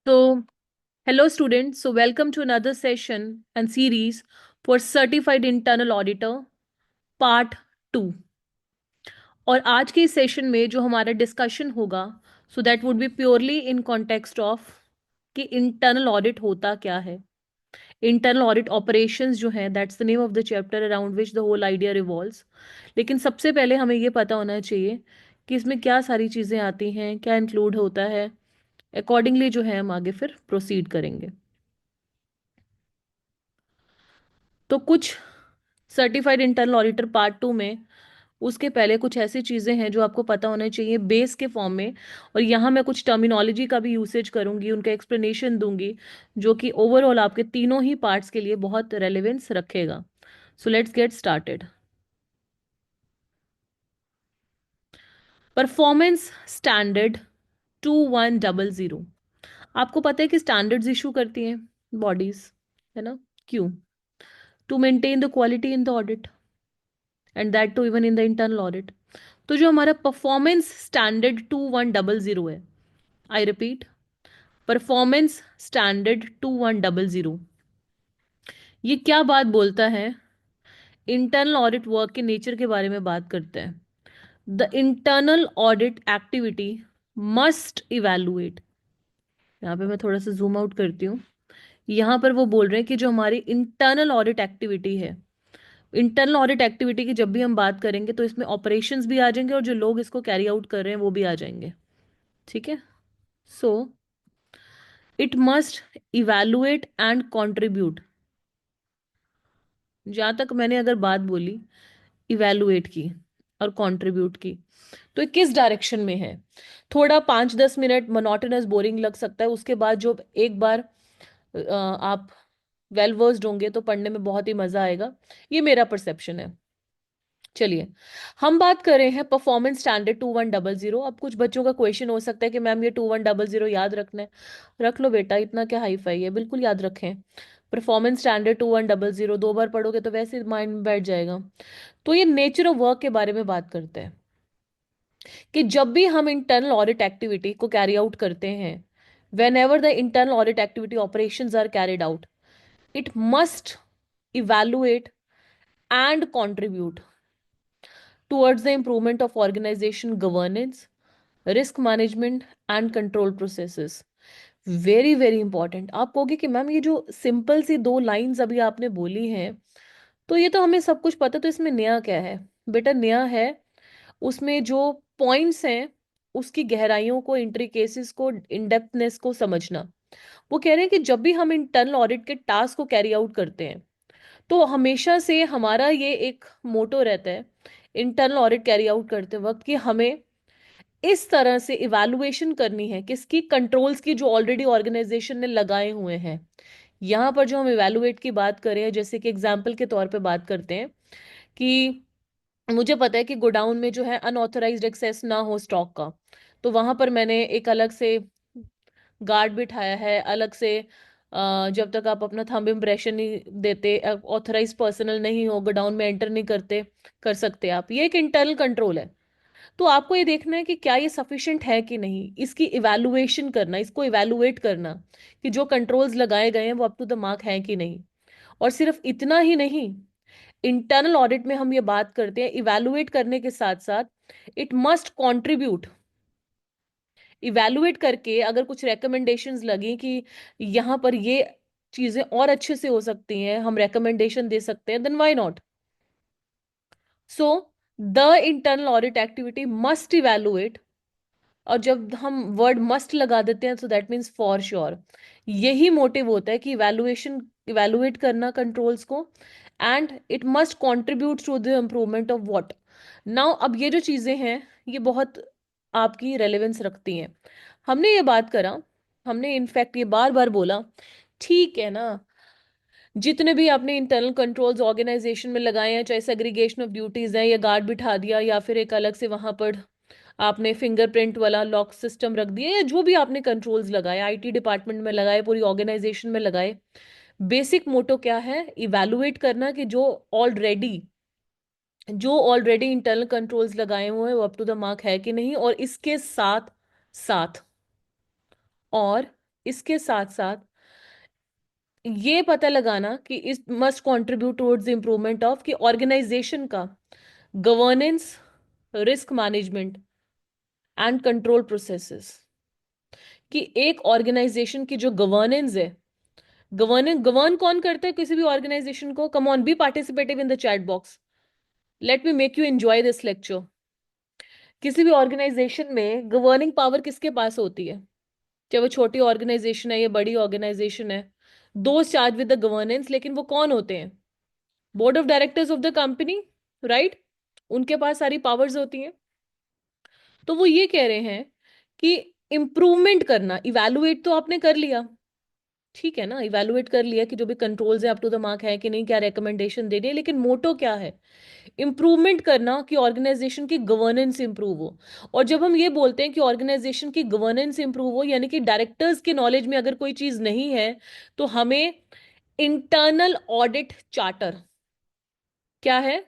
So, hello students. So, welcome to another session and series for Certified Internal Auditor Part 2. और आज के इस session में जो हमारा डिस्कशन होगा so that would be purely in context of कि इंटरनल ऑडिट होता क्या है, इंटरनल ऑडिट ऑपरेशंस जो है, that's the name of the chapter around which the whole idea revolves. लेकिन सबसे पहले हमें ये पता होना चाहिए कि इसमें क्या सारी चीज़ें आती हैं, क्या इंक्लूड होता है। अकॉर्डिंगली जो है हम आगे फिर प्रोसीड करेंगे। तो कुछ सर्टिफाइड इंटरनल ऑडिटर पार्ट 2 में उसके पहले कुछ ऐसी चीज़ें हैं जो आपको पता होना चाहिए बेस के फॉर्म में। और यहाँ मैं कुछ टर्मिनोलॉजी का भी यूसेज करूंगी, उनका एक्सप्लेनेशन दूंगी, जो कि ओवरऑल आपके तीनों ही पार्ट्स के लिए बहुत रेलेवेंस रखेगा। So let's get started. Performance standard 2100। आपको पता है कि स्टैंडर्ड्स इशू करती हैं बॉडीज, है ना? क्यों? To maintain the quality in the audit and that too even in the internal audit. तो जो हमारा परफॉर्मेंस स्टैंडर्ड 2100 है, आई रिपीट, परफॉर्मेंस स्टैंडर्ड 2100, ये क्या बात बोलता है? इंटरनल ऑडिट वर्क के नेचर के बारे में बात करते हैं। The internal audit activity must evaluate. यहाँ पे मैं थोड़ा सा जूम आउट करती हूँ। यहाँ पर वो बोल रहे हैं कि जो हमारी इंटरनल ऑडिट एक्टिविटी है, इंटरनल ऑडिट एक्टिविटी की जब भी हम बात करेंगे तो इसमें ऑपरेशंस भी आ जाएंगे और जो लोग इसको कैरी आउट कर रहे हैं वो भी आ जाएंगे। ठीक है? So it must evaluate and contribute. जहां तक मैंने अगर बात बोली इवैल्यूएट की और कंट्रीब्यूट की, तो ये किस डायरेक्शन में है? थोड़ा 5-10 मिनट मोनोटोनस बोरिंग लग सकता है, उसके बाद जो एक बार आप वेल वर्स्ड होंगे तो पढ़ने में बहुत ही मजा आएगा। ये मेरा परसेप्शन है। चलिए, हम बात कर रहे हैं परफॉर्मेंस स्टैंडर्ड 2100। अब कुछ बच्चों का क्वेश्चन हो सकता है कि मैम ये 2100 याद रखना है। रख लो बेटा, इतना क्या हाई फाई है, बिल्कुल याद रखें। परफॉर्मेंस स्टैंडर्ड 2100 दो बार पढ़ोगे तो वैसे माइंड में बैठ जाएगा। तो ये नेचर ऑफ वर्क के बारे में बात करते हैं कि जब भी हम इंटरनल ऑडिट एक्टिविटी को कैरी आउट करते हैं, whenever the internal audit activity operations are carried out, it must evaluate and contribute towards the improvement of organization governance, risk management and control processes. Very very important. आप कहोगे कि ma'am ये जो simple सी दो lines अभी आपने बोली हैं तो ये तो हमें सब कुछ पता, तो इसमें नया क्या है? बेटा नया है उसमें जो पॉइंट्स हैं, उसकी गहराइयों को, इंट्रिकेसिस को, इनडेप्थनेस को समझना। वो कह रहे हैं कि जब भी हम इंटरनल ऑडिट के टास्क को कैरी आउट करते हैं तो हमेशा से हमारा ये एक मोटो रहता है इंटरनल ऑडिट कैरी आउट करते वक्त कि हमें इस तरह से इवैल्यूएशन करनी है किसकी? कंट्रोल्स की जो ऑलरेडी ऑर्गेनाइजेशन ने लगाए हुए हैं। यहाँ पर जो हम इवैल्यूएट की बात करें, जैसे कि एग्जाम्पल के तौर पे बात करते हैं कि मुझे पता है कि गोडाउन में जो है अनऑथराइज्ड एक्सेस ना हो स्टॉक का, तो वहां पर मैंने एक अलग से गार्ड बिठाया है, अलग से जब तक आप अपना थंब इम्प्रेशन नहीं देते, ऑथराइज पर्सनल नहीं हो, गोडाउन में एंटर नहीं करते कर सकते आप। ये एक इंटरनल कंट्रोल है। तो आपको ये देखना है कि क्या ये सफिशिएंट है कि नहीं, इसकी इवैल्यूएशन करना, इसको इवैल्यूएट करना कि जो कंट्रोल्स लगाए गए हैं वो अप टू द मार्क हैं कि नहीं। और सिर्फ इतना ही नहीं, इंटरनल ऑडिट में हम ये बात करते हैं इवैल्यूएट करने के साथ साथ इट मस्ट कंट्रीब्यूट। इवैल्यूएट करके अगर कुछ रिकमेंडेशंस लगी कि यहाँ पर ये चीजें और अच्छे से हो सकती हैं, हम रिकमेंडेशन दे सकते हैं, then why not. So the internal audit activity must evaluate. और जब हम वर्ड मस्ट लगा देते हैं तो दैट मीन्स फॉर श्योर। यही मोटिव होता है कि इवैल्यूएशन, इवैल्यूएट करना कंट्रोल्स को, and it must contribute to the improvement of what. Now अब ये जो चीजें हैं ये बहुत आपकी रेलेवेंस रखती हैं। हमने ये बात करा, हमने इनफैक्ट ये बार बार बोला, ठीक है ना, जितने भी आपने इंटरनल कंट्रोल्स ऑर्गेनाइजेशन में लगाए हैं, चाहे सेग्रीगेशन ऑफ ड्यूटीज है या गार्ड बिठा दिया या फिर एक अलग से वहां पर आपने फिंगरप्रिंट वाला लॉक सिस्टम रख दिया, या जो भी आपने कंट्रोल्स लगाए, आईटी डिपार्टमेंट में लगाए, पूरी ऑर्गेनाइजेशन में लगाए, बेसिक मोटो क्या है? इवैल्यूएट करना कि जो ऑलरेडी इंटरनल कंट्रोल्स लगाए हुए हैं वो अप टू द मार्क है कि नहीं। और इसके साथ साथ और इसके साथ साथ ये पता लगाना कि इस must contribute towards improvement of कि ऑर्गेनाइजेशन का governance, risk management and control processes, कि एक ऑर्गेनाइजेशन की जो गवर्नेंस है, गवर्न कौन करता है किसी भी ऑर्गेनाइजेशन को? Come on, be participative in the chat box, let me make you enjoy this lecture. किसी भी ऑर्गेनाइजेशन में गवर्निंग पावर किसके पास होती है? चाहे वो छोटी ऑर्गेनाइजेशन है या बड़ी ऑर्गेनाइजेशन है, those charge with the governance, लेकिन वो कौन होते हैं? Board of directors of the company, right? उनके पास सारी पावर्स होती हैं। तो वो ये कह रहे हैं कि इंप्रूवमेंट करना, इवैल्यूएट तो आपने कर लिया, ठीक है ना, इवैल्यूएट कर लिया कि जो भी कंट्रोल्स है अप टू द मार्क है कि नहीं, क्या रिकमेंडेशन दे रही है, लेकिन मोटो क्या है? इंप्रूवमेंट करना, कि ऑर्गेनाइजेशन की गवर्नेंस इंप्रूव हो। और जब हम ये बोलते हैं कि ऑर्गेनाइजेशन की गवर्नेंस इंप्रूव हो, यानी कि डायरेक्टर्स के नॉलेज में अगर कोई चीज नहीं है, तो हमें इंटरनल ऑडिट चार्टर, क्या है?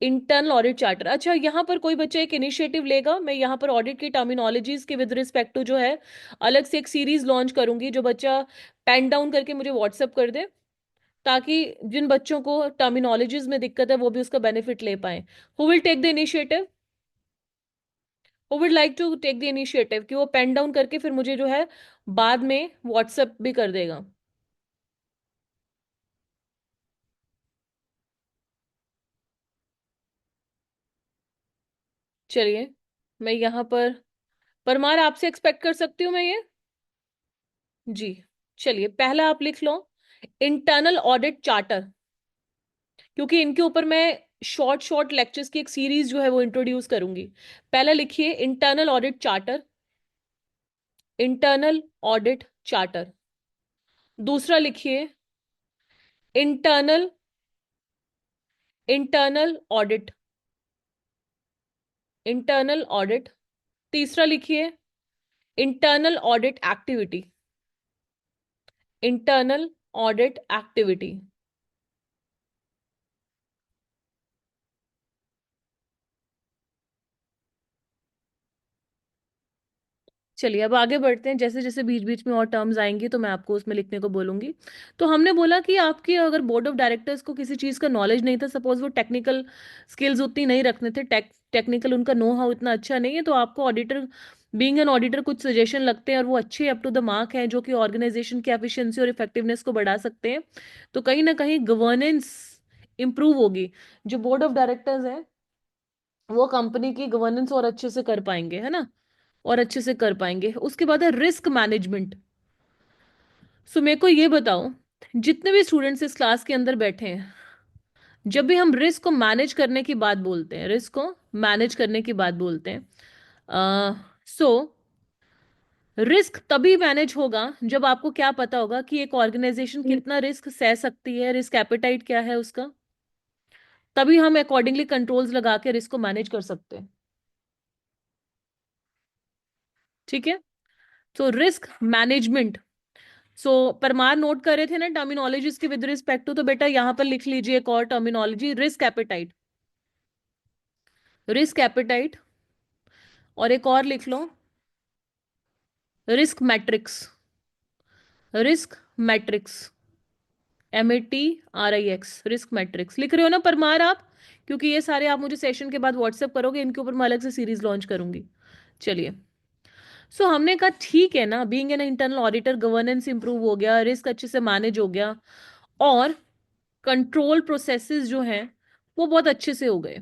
Internal audit charter. अच्छा, यहां पर कोई बच्चा एक इनिशिएटिव लेगा, मैं यहां पर ऑडिट की टर्मिनोलॉजीज के विद रिस्पेक्ट टू जो है अलग से एक सीरीज लॉन्च करूंगी, जो बच्चा पेन डाउन करके मुझे व्हाट्सएप कर दे, ताकि जिन बच्चों को टर्मिनोलॉजीज में दिक्कत है वो भी उसका बेनिफिट ले पाए। Who will take the initiative? Who would like to take the initiative कि वो पेन डाउन करके फिर मुझे जो है बाद में व्हाट्सएप भी कर देगा? चलिए, मैं यहां पर, परमार आपसे एक्सपेक्ट कर सकती हूँ मैं ये? जी। चलिए, पहला आप लिख लो, इंटरनल ऑडिट चार्टर, क्योंकि इनके ऊपर मैं शॉर्ट शॉर्ट लेक्चर्स की एक सीरीज जो है वो इंट्रोड्यूस करूंगी। पहला लिखिए internal audit charter, internal audit charter. दूसरा लिखिए internal, internal audit, internal audit. तीसरा लिखिए internal audit activity, internal audit activity. चलिए, अब आगे बढ़ते हैं। जैसे जैसे बीच बीच में और टर्म्स आएंगी तो मैं आपको उसमें लिखने को बोलूंगी। तो हमने बोला कि आपके अगर बोर्ड ऑफ डायरेक्टर्स को किसी चीज़ का नॉलेज नहीं था, सपोज वो टेक्निकल स्किल्स उतनी नहीं रखने थे, टेक्निकल उनका नो हाउ इतना अच्छा नहीं है, तो आपको ऑडिटर, बीइंग एन ऑडिटर, कुछ सजेशन लगते हैं और वो अच्छे अप टू द मार्क हैं, जो कि ऑर्गेनाइजेशन की एफिशिएंसी और इफेक्टिवनेस को बढ़ा सकते हैं। तो कहीं ना कहीं गवर्नेंस इंप्रूव होगी। जो बोर्ड ऑफ डायरेक्टर्स है वो कंपनी की गवर्नेंस और अच्छे से कर पाएंगे, है ना, और अच्छे से कर पाएंगे। उसके बाद है रिस्क मैनेजमेंट। सो मेरे को ये बताओ, जितने भी स्टूडेंट्स इस क्लास के अंदर बैठे हैं, जब भी हम रिस्क को मैनेज करने की बात बोलते हैं, रिस्क को मैनेज करने की बात बोलते हैं, सो रिस्क तभी मैनेज होगा जब आपको क्या पता होगा कि एक ऑर्गेनाइजेशन कितना रिस्क सह सकती है, रिस्क एपेटाइट क्या है उसका। तभी हम अकॉर्डिंगली कंट्रोल्स लगा के रिस्क को मैनेज कर सकते हैं, ठीक है? So risk management. So Parmar note कर रहे थे ना टर्मिनोलॉजीज के विद रिस्पेक्ट टू, तो बेटा यहां पर लिख लीजिए एक और terminology, risk appetite, risk appetite. और एक और लिख लो, risk matrix, risk matrix, MATRIX, risk matrix. लिख रहे हो ना परमार आप? क्योंकि ये सारे आप मुझे सेशन के बाद व्हाट्सएप करोगे, इनके ऊपर मैं अलग से सीरीज लॉन्च करूंगी। चलिए, सो हमने कहा ठीक है ना, being an internal auditor governance improve हो गया, रिस्क अच्छे से मैनेज हो गया, और कंट्रोल प्रोसेसेस जो हैं वो बहुत अच्छे से हो गए।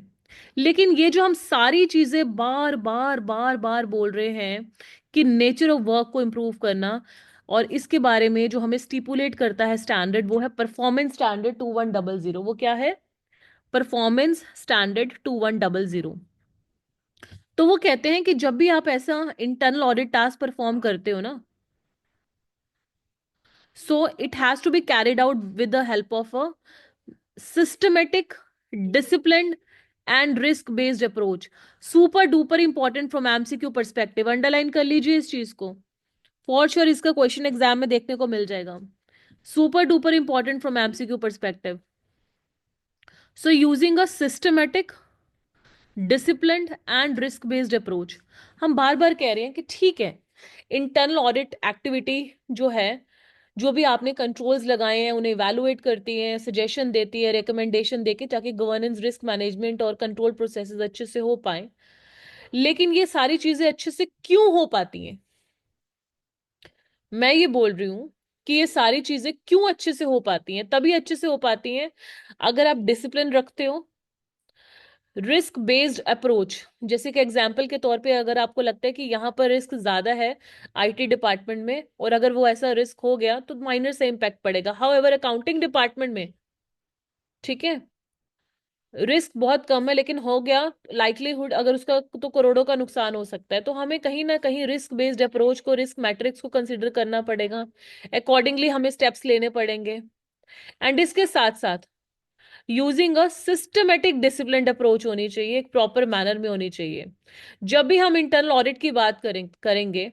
लेकिन ये जो हम सारी चीजें बार बार बार बार बोल रहे हैं कि नेचर ऑफ वर्क को इम्प्रूव करना, और इसके बारे में जो हमें स्टिपुलेट करता है स्टैंडर्ड, वो है परफॉर्मेंस स्टैंडर्ड 2100। वो क्या है? Performance standard 2100। तो वो कहते हैं कि जब भी आप ऐसा इंटरनल ऑडिट टास्क परफॉर्म करते हो ना, so it has to be carried out with the help of a systematic, disciplined and risk based approach. Super duper important from MCQ perspective, underline कर लीजिए इस चीज को, फॉर श्योर इसका question exam में देखने को मिल जाएगा। Super duper important from MCQ perspective. So using a systematic, disciplined and risk based approach. हम बार बार कह रहे हैं कि ठीक है, इंटरनल ऑडिट एक्टिविटी जो है, जो भी आपने कंट्रोल्स लगाए हैं उन्हें इवैल्यूएट करती है, सजेशन देती है, रिकमेंडेशन देके, ताकि गवर्नेंस, रिस्क मैनेजमेंट और कंट्रोल प्रोसेसेस अच्छे से हो पाए। लेकिन ये सारी चीजें अच्छे से क्यों हो पाती हैं? मैं ये बोल रही हूं कि ये सारी चीजें क्यों अच्छे से हो पाती हैं? तभी अच्छे से हो पाती हैं अगर आप डिसिप्लिन रखते हो, रिस्क बेस्ड अप्रोच। जैसे कि एग्जाम्पल के तौर पे, अगर आपको लगता है कि यहाँ पर रिस्क ज्यादा है आईटी डिपार्टमेंट में, और अगर वो ऐसा रिस्क हो गया तो माइनर से इम्पैक्ट पड़ेगा। हाउएवर अकाउंटिंग डिपार्टमेंट में, ठीक है, रिस्क बहुत कम है लेकिन हो गया, लाइकलीहुड अगर उसका, तो करोड़ों का नुकसान हो सकता है। तो हमें कहीं ना कहीं रिस्क बेस्ड अप्रोच को, रिस्क मैट्रिक्स को कंसिडर करना पड़ेगा, अकॉर्डिंगली हमें स्टेप्स लेने पड़ेंगे। एंड इसके साथ साथ using a systematic disciplined approach होनी चाहिए, एक प्रॉपर मैनर में होनी चाहिए। जब भी हम इंटरनल ऑडिट की बात करेंगे,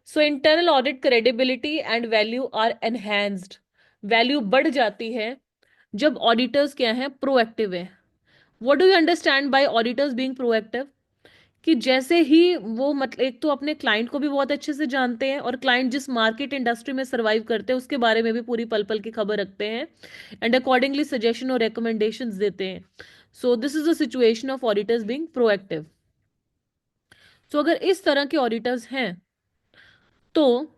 so internal audit credibility and value are enhanced. Value बढ़ जाती है जब ऑडिटर्स क्या है, प्रोएक्टिव है। What do you understand by auditors being proactive? कि जैसे ही वो, मतलब एक तो अपने क्लाइंट को भी बहुत अच्छे से जानते हैं, और क्लाइंट जिस मार्केट इंडस्ट्री में सर्वाइव करते हैं उसके बारे में भी पूरी पल पल की खबर रखते हैं, एंड अकॉर्डिंगली सजेशन और रिकमेंडेशंस देते हैं। So this is the situation of auditors being proactive. सो अगर इस तरह के ऑडिटर्स हैं, तो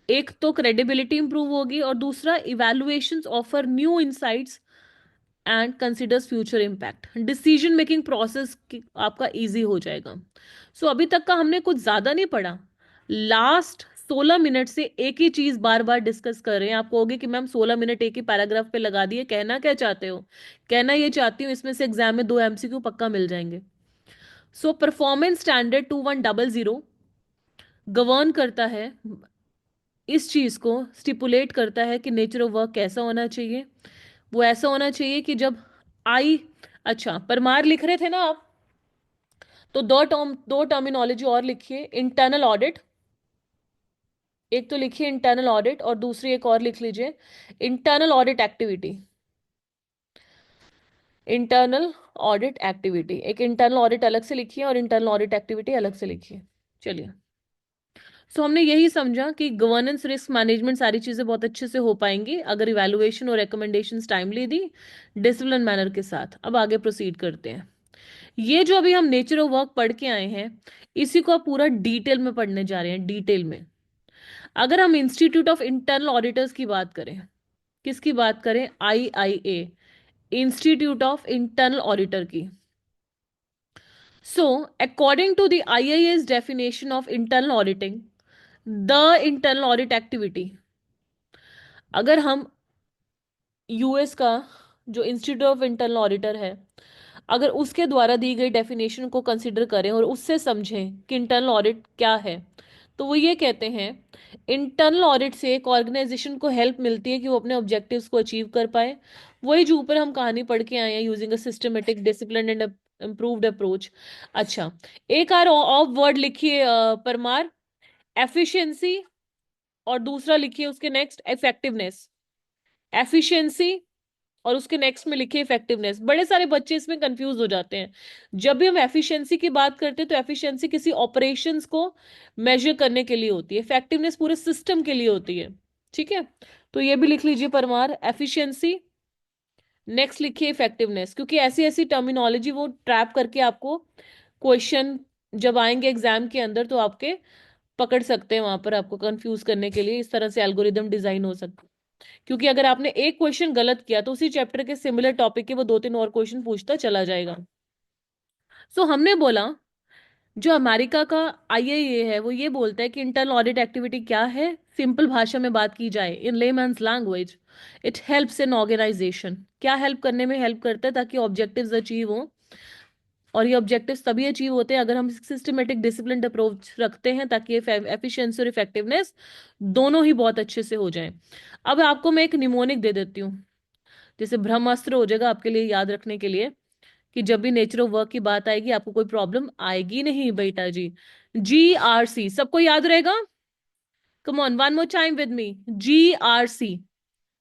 एक तो क्रेडिबिलिटी इंप्रूव होगी, और दूसरा evaluations offer new insights and considers future impact. Decision making process आपका इजी हो जाएगा। सो अभी तक का हमने कुछ ज्यादा नहीं पढ़ा, लास्ट 16 मिनट से एक ही चीज बार बार डिस्कस कर रहे हैं। आप कहोगे कि मैम 16 मिनट एक ही पैराग्राफ पे लगा दिए, कहना क्या चाहते हो? कहना ये चाहती हूँ इसमें से एग्जाम में 2 MCQ पक्का मिल जाएंगे। सो परफॉर्मेंस स्टैंडर्ड 2100 गवर्न करता है इस चीज को, स्टिपुलेट करता है कि नेचर ऑफ वर्क कैसा होना चाहिए। वो ऐसा होना चाहिए कि जब आई, अच्छा परमार लिख रहे थे ना आप, तो दो टर्मिनोलॉजी और लिखिए, इंटरनल ऑडिट। एक तो लिखिए इंटरनल ऑडिट, और दूसरी एक और लिख लीजिए, internal audit activity. Internal audit activity, एक इंटरनल ऑडिट अलग से लिखिए और इंटरनल ऑडिट एक्टिविटी अलग से लिखिए। चलिए, सो हमने यही समझा कि गवर्नेंस, रिस्क मैनेजमेंट, सारी चीजें बहुत अच्छे से हो पाएंगी अगर इवैल्यूएशन और रिकमेंडेशंस टाइमली दी, डिसिप्लिन मैनर के साथ। अब आगे प्रोसीड करते हैं। ये जो अभी हम नेचर ऑफ वर्क पढ़ के आए हैं, इसी को आप पूरा डिटेल में पढ़ने जा रहे हैं, डिटेल में। अगर हम इंस्टीट्यूट ऑफ इंटरनल ऑडिटर्स की बात करें, किसकी बात करें? IIA, institute of internal auditor की। So according to the IIA's definition of internal auditing, the internal audit activity, अगर हम यूएस का जो इंस्टीट्यूट ऑफ इंटरनल ऑडिटर है, अगर उसके द्वारा दी गई डेफिनेशन को कंसिडर करें और उससे समझें कि इंटरनल ऑडिट क्या है, तो वो ये कहते हैं, इंटरनल ऑडिट से एक ऑर्गेनाइजेशन को हेल्प मिलती है कि वो अपने ऑब्जेक्टिव्स को अचीव कर पाए। वही जो ऊपर हम कहानी पढ़ के आए हैं, using a systematic, discipline and improved approach. अच्छा, एक और ऑफ वर्ड लिखिए परमार, एफिशिएंसी, और दूसरा लिखिए उसके नेक्स्ट इफेक्टिवनेस। एफिशिएंसी और उसके नेक्स्ट में लिखिए इफेक्टिवनेस। बड़े सारे बच्चे इसमें कंफ्यूज हो जाते हैं। जब भी हम एफिशिएंसी की बात करते हैं तो एफिशिएंसी किसी ऑपरेशंस को मेजर करने के लिए होती है, इफेक्टिवनेस पूरे सिस्टम के लिए होती है। ठीक है, तो ये भी लिख लीजिए परमार, एफिशिएंसी, नेक्स्ट लिखिए इफेक्टिवनेस, क्योंकि ऐसी ऐसी टर्मिनोलॉजी वो ट्रैप करके आपको क्वेश्चन जब आएंगे एग्जाम के अंदर तो आपके पकड़ सकते हैं, वहां पर आपको कंफ्यूज करने के लिए इस तरह से एल्गोरिदम डिजाइन हो सकता है। क्योंकि अगर आपने एक क्वेश्चन गलत किया तो उसी चैप्टर के सिमिलर टॉपिक के वो 2-3 और क्वेश्चन पूछता चला जाएगा। सो हमने बोला, जो अमेरिका का IIA है वो ये बोलता है कि इंटरनल ऑडिट एक्टिविटी क्या है। सिंपल भाषा में बात की जाए, in layman's language, it helps in organisation. क्या हेल्प करने में हेल्प करता है? ताकि ऑब्जेक्टिव्स अचीव हो, और ये ऑब्जेक्टिव्स तभी अचीव होते हैं अगर हम सिस्टमेटिक, डिसिप्लिन्ड अप्रोच रखते हैं, ताकि एफिशिएंसी और इफेक्टिवनेस दोनों ही बहुत अच्छे से हो जाए। अब आपको मैं एक निमोनिक दे देती हूँ, जैसे ब्रह्मास्त्र हो जाएगा आपके लिए याद रखने के लिए, कि जब भी नेचर ऑफ वर्क की बात आएगी आपको कोई प्रॉब्लम आएगी नहीं बेटा जी। GRC सबको याद रहेगा? Come on, one more time with me. GRC,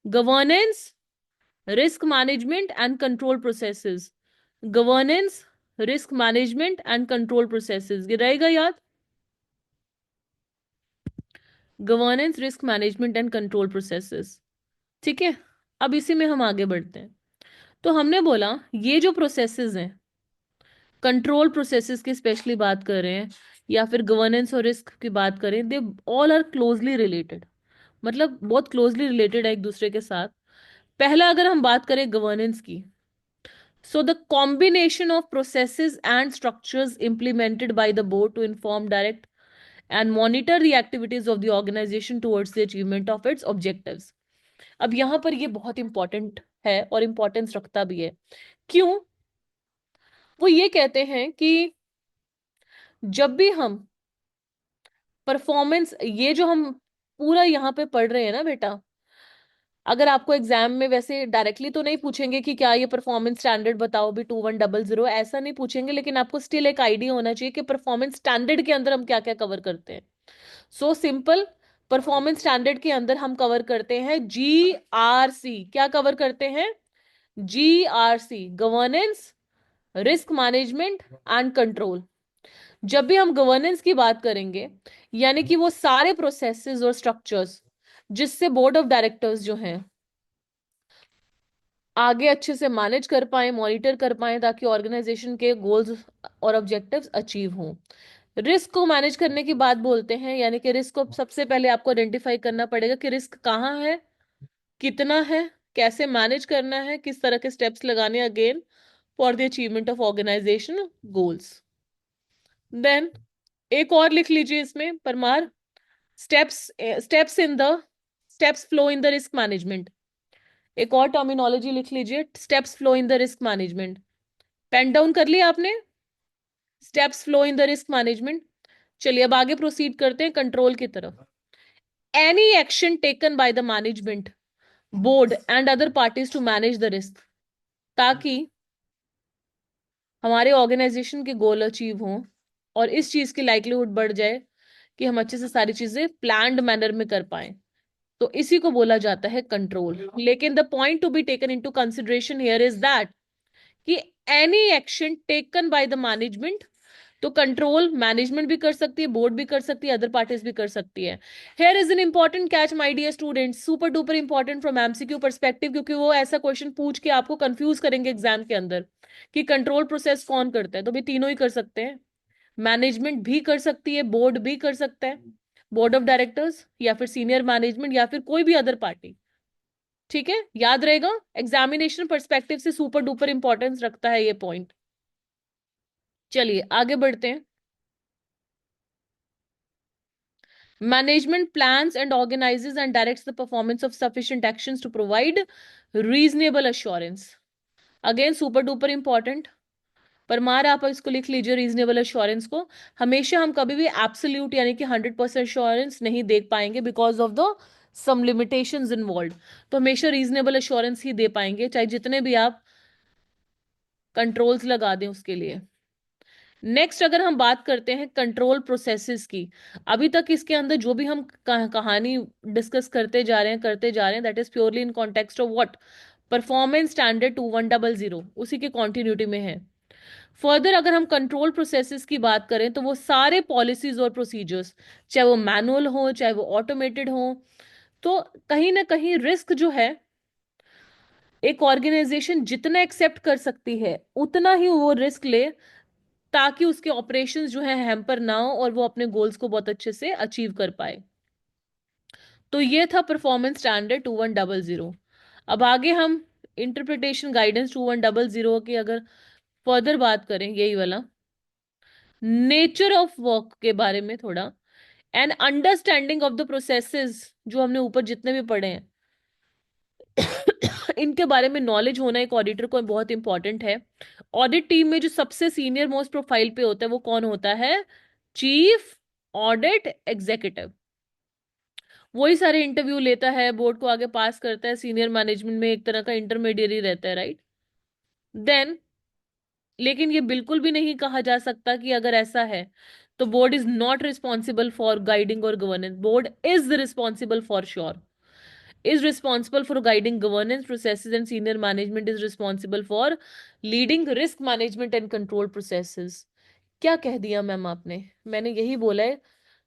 governance, risk management and control processes. Governance, risk management and control processes, ये रहेगा याद? Governance, risk management and control processes. ठीक है, अब इसी में हम आगे बढ़ते हैं। तो हमने बोला ये जो प्रोसेसेस हैं, कंट्रोल प्रोसेसेस की स्पेशली बात कर रहे हैं या फिर गवर्नेंस और रिस्क की बात करें, they all are closely related, मतलब बहुत क्लोजली रिलेटेड है एक दूसरे के साथ। पहला अगर हम बात करें गवर्नेंस की, so the combination of processes and structures implemented by the board to inform, direct and monitor the activities of the organization towards the achievement of its objectives। अब यहां पर ये बहुत इंपॉर्टेंट है और इंपॉर्टेंस रखता भी है। क्यों? वो ये कहते हैं कि जब भी हम परफॉर्मेंस, ये जो हम पूरा यहाँ पे पढ़ रहे हैं ना बेटा, अगर आपको एग्जाम में वैसे डायरेक्टली तो नहीं पूछेंगे कि क्या ये परफॉर्मेंस स्टैंडर्ड बताओ भी 2100, ऐसा नहीं पूछेंगे, लेकिन आपको स्टिल एक आइडिया होना चाहिए कि परफॉर्मेंस स्टैंडर्ड के अंदर हम क्या क्या कवर करते हैं। सो सिंपल, परफॉर्मेंस स्टैंडर्ड के अंदर हम कवर करते हैं GRC। क्या कवर करते हैं? GRC, governance, risk management and control. जब भी हम गवर्नेंस की बात करेंगे, यानी कि वो सारे प्रोसेसेस और स्ट्रक्चर्स जिससे बोर्ड ऑफ डायरेक्टर्स जो हैं आगे अच्छे से मैनेज कर पाए, मॉनिटर कर पाए, ताकि ऑर्गेनाइजेशन के गोल्स और ऑब्जेक्टिव्स अचीव हों। रिस्क को मैनेज करने की बात बोलते हैं, यानी कि रिस्क को सबसे पहले आपको आइडेंटिफाई करना पड़ेगा कि रिस्क कहाँ है, कितना है, कैसे मैनेज करना है, किस तरह के स्टेप्स लगाने, again for the achievement of organization goals. Then एक और लिख लीजिए इसमें Parmar, steps steps in the steps flow in the risk management. एक और टर्मिनोलॉजी लिख लीजिए, steps flow in the risk management. Pen down कर लिया आपने? Steps flow in the risk management. चलिए अब आगे प्रोसीड करते हैं कंट्रोल की तरफ। Any action taken by the management board and other parties to manage the risk, ताकि हमारे ऑर्गेनाइजेशन के गोल अचीव हों और इस चीज की लाइक्लीहुड बढ़ जाए कि हम अच्छे से सारी चीजें प्लान्ड मैनर में कर पाए, तो इसी को बोला जाता है कंट्रोल। लेकिन the point to be taken into consideration here is that कि any action taken by the management, तो कंट्रोल मैनेजमेंट भी कर सकती है, बोर्ड भी कर सकती है, अदर पार्टीज भी कर सकती है। Here is an important catch my dear students, super duper important from MCQ perspective, क्योंकि वो ऐसा क्वेश्चन पूछ के आपको कंफ्यूज करेंगे एग्जाम के अंदर कि कंट्रोल प्रोसेस कौन करता है। तो भी तीनों ही कर सकते हैं, मैनेजमेंट भी कर सकती है, बोर्ड भी कर सकता है, बोर्ड ऑफ डायरेक्टर्स या फिर सीनियर मैनेजमेंट या फिर कोई भी अदर पार्टी। ठीक है, याद रहेगा, एग्जामिनेशन पर्सपेक्टिव से सुपर डुपर इंपॉर्टेंस रखता है ये पॉइंट। चलिए आगे बढ़ते हैं। Management plans and organizes and directs the performance of sufficient actions to provide reasonable assurance. Again super duper important. Parmar आप इसको लिख लीजिए, रीजनेबल अश्योरेंस को। हमेशा हम कभी भी एब्सोल्यूट यानी कि 100% अश्योरेंस नहीं दे पाएंगे because of the some limitations involve. तो हमेशा रीजनेबल अश्योरेंस ही दे पाएंगे, चाहे जितने भी आप कंट्रोल्स लगा दें उसके लिए। नेक्स्ट अगर हम बात करते हैं कंट्रोल प्रोसेसेस की, अभी तक इसके अंदर जो भी हम कहानी डिस्कस करते जा रहे हैं that is purely in context of what, performance standard 2100, उसी के कॉन्टिन्यूटी में है। फर्दर अगर हम कंट्रोल प्रोसेसेस की बात करें तो वो सारे पॉलिसीज और प्रोसीजर्स, चाहे वो मैनुअल हो चाहे वो ऑटोमेटेड हो, तो कहीं ना कहीं रिस्क जो है एक ऑर्गेनाइजेशन जितना एक्सेप्ट कर सकती है उतना ही वो रिस्क ले, ताकि उसके ऑपरेशंस जो है हैम्पर ना हो और वो अपने गोल्स को बहुत अच्छे से अचीव कर पाए। तो ये था परफॉर्मेंस स्टैंडर्ड 2100। अब आगे हम इंटरप्रिटेशन गाइडेंस 2100 की अगर फर्दर बात करें, यही वाला नेचर ऑफ वर्क के बारे में थोड़ा, and understanding of the processes जो हमने ऊपर जितने भी पढ़े हैं इनके बारे में नॉलेज होना एक ऑडिटर को बहुत इंपॉर्टेंट है। ऑडिट टीम में जो सबसे सीनियर मोस्ट प्रोफाइल पे होता है वो कौन होता है? Chief audit executive. वही सारे इंटरव्यू लेता है, बोर्ड को आगे पास करता है, सीनियर मैनेजमेंट में एक तरह का इंटरमीडिएरी रहता है, राइट। देन लेकिन ये बिल्कुल भी नहीं कहा जा सकता कि अगर ऐसा है तो board is not responsible for guiding और governance. Board is responsible for sure, is responsible for guiding governance processes and senior management is responsible for leading risk management and control processes। क्या कह दिया मैम आपने? मैंने यही बोला है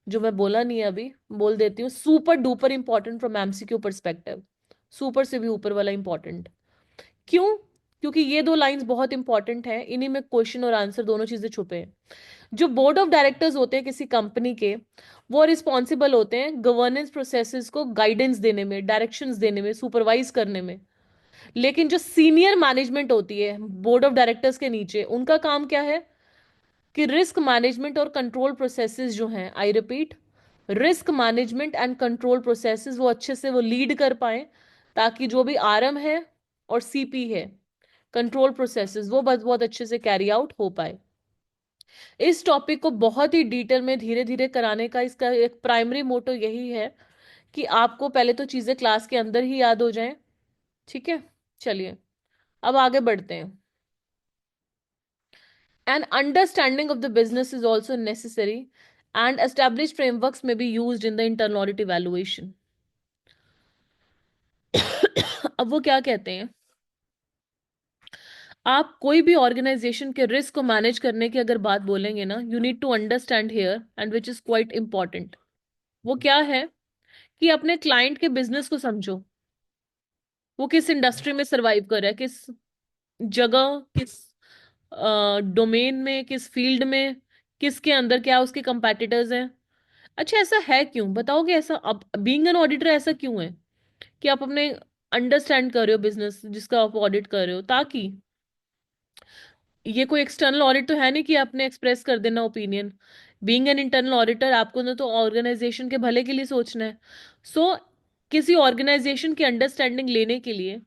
जो मैं बोला नहीं है अभी, बोल देती हूँ, super duper important from MCQ perspective, super से भी ऊपर वाला इंपॉर्टेंट। क्यों? क्योंकि ये दो लाइंस बहुत इंपॉर्टेंट है, इन्हीं में क्वेश्चन और आंसर दोनों चीजें छुपे हैं। जो बोर्ड ऑफ डायरेक्टर्स होते हैं किसी कंपनी के, वो रिस्पॉन्सिबल होते हैं गवर्नेंस प्रोसेसेस को गाइडेंस देने में, डायरेक्शंस देने में, सुपरवाइज करने में। लेकिन जो सीनियर मैनेजमेंट होती है बोर्ड ऑफ डायरेक्टर्स के नीचे, उनका काम क्या है कि रिस्क मैनेजमेंट और कंट्रोल प्रोसेसेस जो हैं, I repeat, risk management and control processes वो अच्छे से वो लीड कर पाए, ताकि जो भी आरएम है और सीपी है, कंट्रोल प्रोसेसेस, वो बस बहुत अच्छे से कैरी आउट हो पाए। इस टॉपिक को बहुत ही डिटेल में धीरे धीरे कराने का इसका एक प्राइमरी मोटो यही है कि आपको पहले तो चीजें क्लास के अंदर ही याद हो जाएं। ठीक है, चलिए अब आगे बढ़ते हैं। An understanding of the business is also necessary, and established frameworks may be used in the internal audit evaluation. अब वो क्या कहते हैं, आप कोई भी ऑर्गेनाइजेशन के रिस्क को मैनेज करने की अगर बात बोलेंगे ना, you need to understand here and which is quite important. वो क्या है कि अपने क्लाइंट के बिजनेस को समझो, वो किस इंडस्ट्री में सरवाइव कर रहा है, किस जगह, किस डोमेन में, किस फील्ड में, किसके अंदर क्या उसके कंपेटिटर्स हैं। अच्छा, ऐसा है क्यों बताओगे? ऐसा अब बीइंग एन ऑडिटर ऐसा क्यों है कि आप अपने अंडरस्टैंड कर रहे हो बिजनेस जिसका आप ऑडिट कर रहे हो, ताकि ये कोई एक्सटर्नल ऑडिट तो है नहीं कि आपने एक्सप्रेस कर देना opinion. Being an internal auditor आपको ना तो ऑर्गेनाइजेशन के भले के लिए सोचना है। सो किसी ऑर्गेनाइजेशन की अंडरस्टैंडिंग लेने के लिए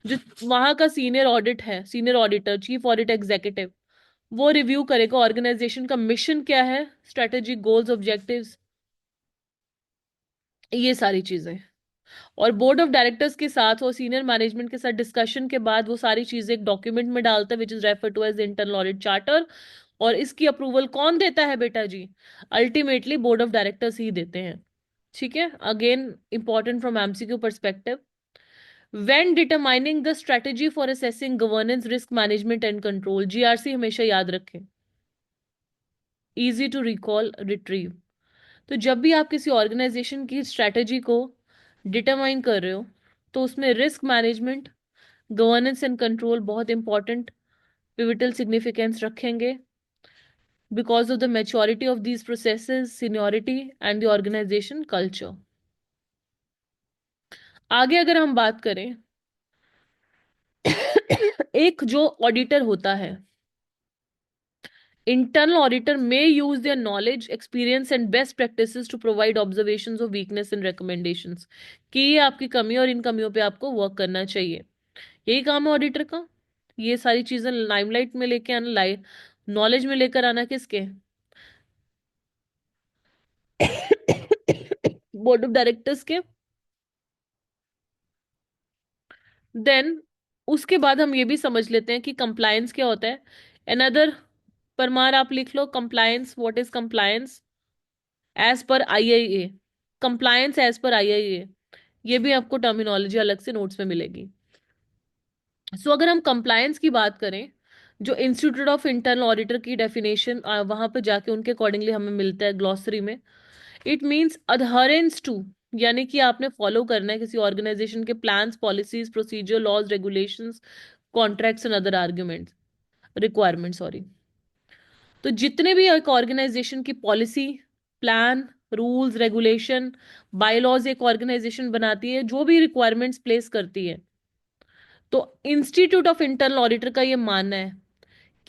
जो वहां का सीनियर ऑडिट है, senior auditor, chief audit executive, वो रिव्यू करेगा ऑर्गेनाइजेशन का मिशन क्या है, स्ट्रेटेजिक गोल्स, ऑब्जेक्टिव्स, ये सारी चीजें। और बोर्ड ऑफ डायरेक्टर्स के साथ और सीनियर मैनेजमेंट के साथ डिस्कशन के बाद वो सारी चीजें एक डॉक्यूमेंट में डालता है, which is refer to as internal audit charter. और इसकी अप्रूवल कौन देता है बेटा जी? अल्टीमेटली बोर्ड ऑफ डायरेक्टर्स ही देते हैं। ठीक है, again important from MCQ perspective. When determining the strategy for assessing governance, risk management and control, GRC हमेशा याद रखें, इजी टू रिकॉल, रिट्रीव। तो जब भी आप किसी ऑर्गेनाइजेशन की स्ट्रेटेजी को डिटरमाइन कर रहे हो, तो उसमें risk management, governance and control बहुत इंपॉर्टेंट पिविटल सिग्निफिकेंस रखेंगे, because of the maturity of these processes, seniority and the organization culture. आगे अगर हम बात करें, एक जो ऑडिटर होता है, internal auditor may use their knowledge, experience and best practices to provide observations of weakness and recommendations, कि ये आपकी कमी और इन कमियों पे आपको वर्क करना चाहिए। यही काम है ऑडिटर का, ये सारी चीजें लाइमलाइट में लेके आना, नॉलेज में लेकर आना किसके? बोर्ड ऑफ डायरेक्टर्स के। देन उसके बाद हम ये भी समझ लेते हैं कि कंप्लायंस क्या होता है। अनदर, परमार आप लिख लो, compliance, what is compliance as per IIA, compliance as per IIA, ये भी आपको टर्मिनोलॉजी अलग से नोट्स में मिलेगी। सो अगर हम कंप्लायंस की बात करें, जो इंस्टीट्यूट ऑफ इंटरनल ऑडिटर की डेफिनेशन वहां पे जाके उनके अकॉर्डिंगली हमें मिलता है ग्लॉसरी में, इट मींस अधरेंस टू, यानी कि आपने फॉलो करना है किसी ऑर्गेनाइजेशन के plans, policies, procedure, laws, regulations, contracts and other arguments, requirement, sorry. तो जितने भी एक ऑर्गेनाइजेशन की policy, plan, rules, regulation, bylaws एक ऑर्गेनाइजेशन बनाती है, जो भी रिक्वायरमेंट्स प्लेस करती है, तो इंस्टीट्यूट ऑफ इंटरनल ऑडिटर का ये मानना है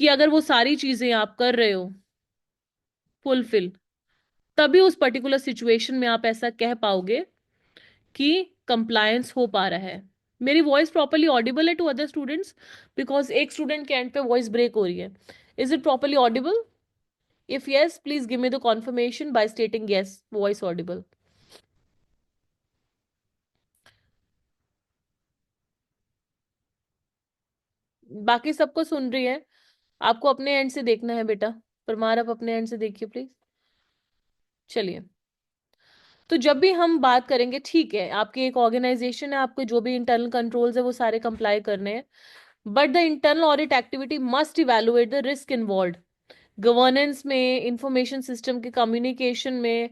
कि अगर वो सारी चीजें आप कर रहे हो फुलफिल, तभी उस पर्टिकुलर सिचुएशन में आप ऐसा कह पाओगे कि कंप्लायंस हो पा रहा है। मेरी वॉइस प्रॉपरली ऑडिबल है टू अदर स्टूडेंट्स? बिकॉज एक स्टूडेंट के एंड पे वॉइस ब्रेक हो रही है। Is it properly Audible? If yes, please give me the confirmation by stating yes, voice audible. बाकी सबको सुन रही है? आपको अपने एंड से देखना है बेटा। परमार आप अपने एंड से देखिए प्लीज। चलिए, तो जब भी हम बात करेंगे, ठीक है, आपकी एक ऑर्गेनाइजेशन है, आपके जो भी इंटरनल कंट्रोल्स है वो सारे कंप्लाई करने हैं, but the internal audit activity must evaluate the risk involve, governance में, इंफॉर्मेशन सिस्टम के कम्युनिकेशन में,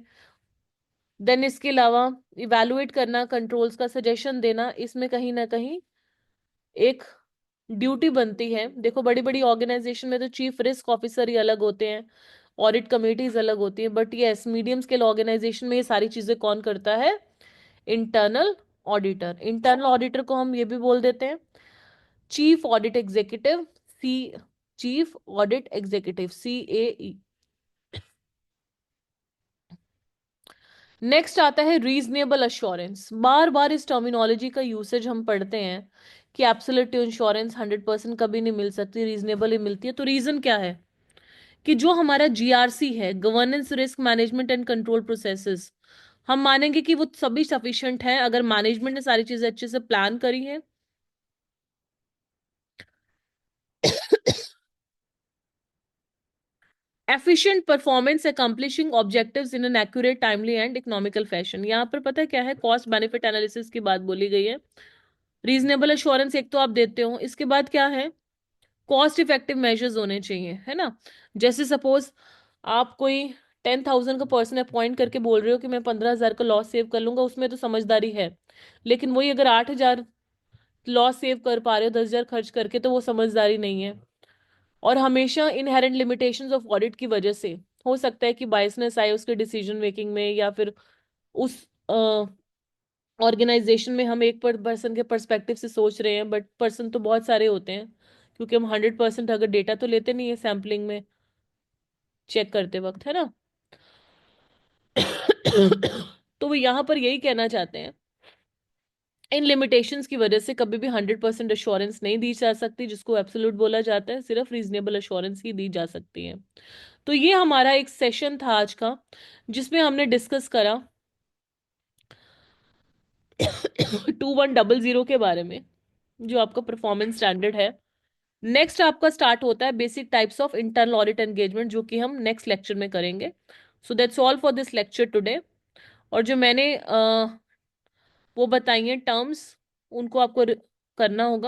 देन इसके अलावा इवैल्यूएट करना, कंट्रोल्स का सजेशन देना, इसमें कहीं ना कहीं एक ड्यूटी बनती है। देखो बड़ी बड़ी ऑर्गेनाइजेशन में तो चीफ रिस्क ऑफिसर ही अलग होते हैं, ऑडिट कमेटीज अलग होती हैं, but yes medium scale organization में ये सारी चीजें कौन करता है? Internal auditor. इंटरनल ऑडिटर को हम ये भी बोल देते हैं chief audit executive, C, chief audit executive, CAE। Next आता है रीजनेबल अश्योरेंस। बार बार इस टर्मिनोलॉजी का यूसेज हम पढ़ते हैं कि एब्सोल्यूट इंश्योरेंस 100% कभी नहीं मिल सकती, रीजनेबल ही मिलती है। तो रीजन क्या है? कि जो हमारा GRC है, governance risk management and control processes, हम मानेंगे कि वो सभी सफिशिएंट है अगर मैनेजमेंट ने सारी चीजें अच्छे से प्लान करी है, efficient performance, accomplishing objectives in an accurate, timely and economical fashion. यहाँ पर पता है क्या है? कॉस्ट बेनिफिट एनालिसिस की बात बोली गई है। रीजनेबल अश्योरेंस एक तो आप देते हो, इसके बाद क्या है? कॉस्ट इफेक्टिव मेजर्स होने चाहिए, है ना। जैसे सपोज आप कोई 10,000 का पर्सन अपॉइंट करके बोल रहे हो कि मैं 15,000 का लॉस सेव कर लूंगा, उसमें तो समझदारी है। लेकिन वही अगर 8,000 लॉस सेव कर पा रहे हो 10,000 खर्च करके, तो वो समझदारी नहीं है। और हमेशा इनहेरेंट लिमिटेशंस ऑफ ऑडिट की वजह से हो सकता है कि बायसनेस आए उसके डिसीजन मेकिंग में, या फिर उस ऑर्गेनाइजेशन में हम एक पर्सन के पर्सपेक्टिव से सोच रहे हैं, बट पर्सन तो बहुत सारे होते हैं, क्योंकि हम 100% अगर डेटा तो लेते नहीं है सैम्पलिंग में चेक करते वक्त, है ना। तो वो यहाँ पर यही कहना चाहते हैं, इन लिमिटेशंस की वजह से कभी भी 100% अश्योरेंस नहीं दी जा सकती, जिसको एब्सोल्यूट बोला जाता है, सिर्फ रीजनेबल अश्योरेंस ही दी जा सकती है। तो ये हमारा एक सेशन था आज का, जिसमें हमने डिस्कस करा 2100 के बारे में, जो आपका परफॉर्मेंस स्टैंडर्ड है। नेक्स्ट आपका स्टार्ट होता है basic types of internal audit engagement, जो कि हम नेक्स्ट लेक्चर में करेंगे। So that's all for this lecture today. और जो मैंने वो बताई हैं टर्म्स, उनको आपको करना होगा।